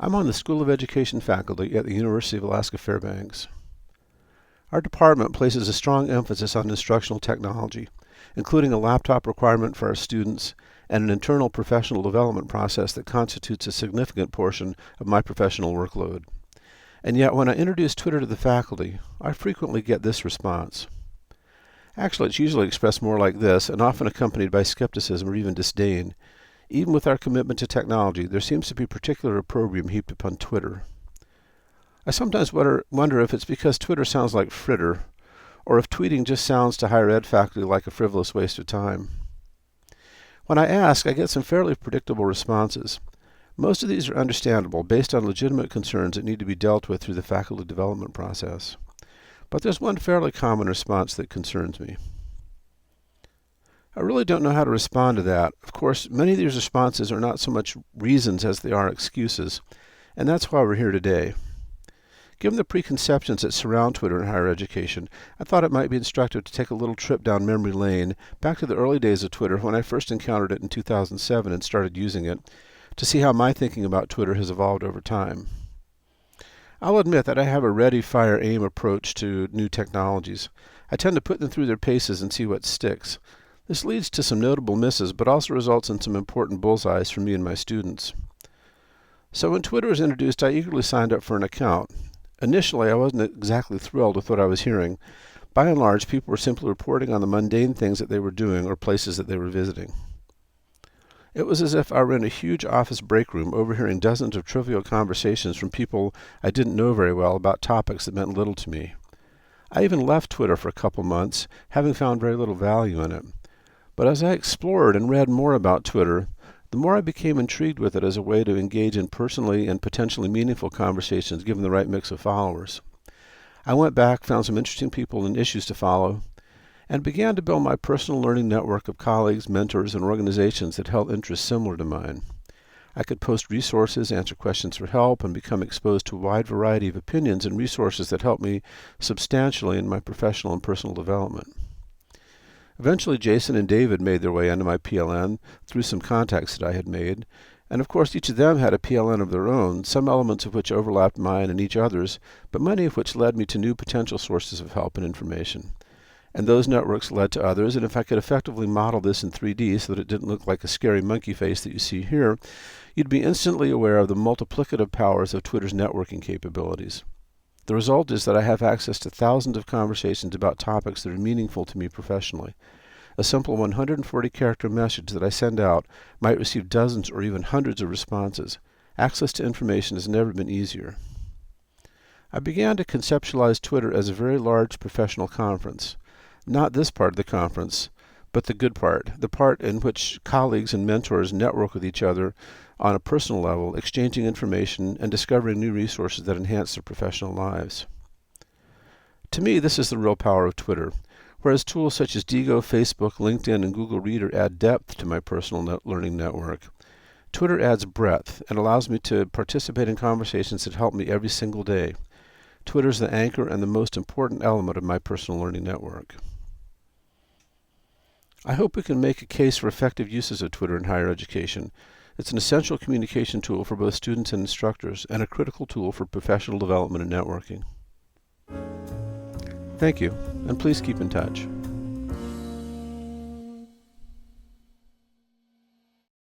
I'm on the School of Education faculty at the University of Alaska Fairbanks. Our department places a strong emphasis on instructional technology, including a laptop requirement for our students and an internal professional development process that constitutes a significant portion of my professional workload. And yet, when I introduce Twitter to the faculty, I frequently get this response. Actually, it's usually expressed more like this, and often accompanied by skepticism or even disdain. Even with our commitment to technology, there seems to be particular opprobrium heaped upon Twitter. I sometimes wonder if it's because Twitter sounds like fritter, or if tweeting just sounds to higher ed faculty like a frivolous waste of time. When I ask, I get some fairly predictable responses. Most of these are understandable, based on legitimate concerns that need to be dealt with through the faculty development process. But there's one fairly common response that concerns me. I really don't know how to respond to that. Of course, many of these responses are not so much reasons as they are excuses, and that's why we're here today. Given the preconceptions that surround Twitter in higher education, I thought it might be instructive to take a little trip down memory lane, back to the early days of Twitter when I first encountered it in 2007 and started using it, to see how my thinking about Twitter has evolved over time. I'll admit that I have a ready, fire, aim approach to new technologies. I tend to put them through their paces and see what sticks. This leads to some notable misses, but also results in some important bullseyes for me and my students. So when Twitter was introduced, I eagerly signed up for an account. Initially, I wasn't exactly thrilled with what I was hearing. By and large, people were simply reporting on the mundane things that they were doing or places that they were visiting. It was as if I were in a huge office break room overhearing dozens of trivial conversations from people I didn't know very well about topics that meant little to me. I even left Twitter for a couple months, having found very little value in it. But as I explored and read more about Twitter, the more I became intrigued with it as a way to engage in personally and potentially meaningful conversations given the right mix of followers. I went back, found some interesting people and issues to follow, and began to build my personal learning network of colleagues, mentors, and organizations that held interests similar to mine. I could post resources, answer questions for help, and become exposed to a wide variety of opinions and resources that helped me substantially in my professional and personal development. Eventually, Jason and David made their way into my PLN through some contacts that I had made, and of course each of them had a PLN of their own, some elements of which overlapped mine and each other's, but many of which led me to new potential sources of help and information. And those networks led to others, and if I could effectively model this in 3D so that it didn't look like a scary monkey face that you see here, you'd be instantly aware of the multiplicative powers of Twitter's networking capabilities. The result is that I have access to thousands of conversations about topics that are meaningful to me professionally. A simple 140-character message that I send out might receive dozens or even hundreds of responses. Access to information has never been easier. I began to conceptualize Twitter as a very large professional conference. Not this part of the conference, but the good part, the part in which colleagues and mentors network with each other on a personal level, exchanging information and discovering new resources that enhance their professional lives. To me, this is the real power of Twitter. Whereas tools such as Diigo, Facebook, LinkedIn, and Google Reader add depth to my personal learning network, Twitter adds breadth and allows me to participate in conversations that help me every single day. Twitter is the anchor and the most important element of my personal learning network. I hope we can make a case for effective uses of Twitter in higher education. It's an essential communication tool for both students and instructors, and a critical tool for professional development and networking. Thank you, and please keep in touch.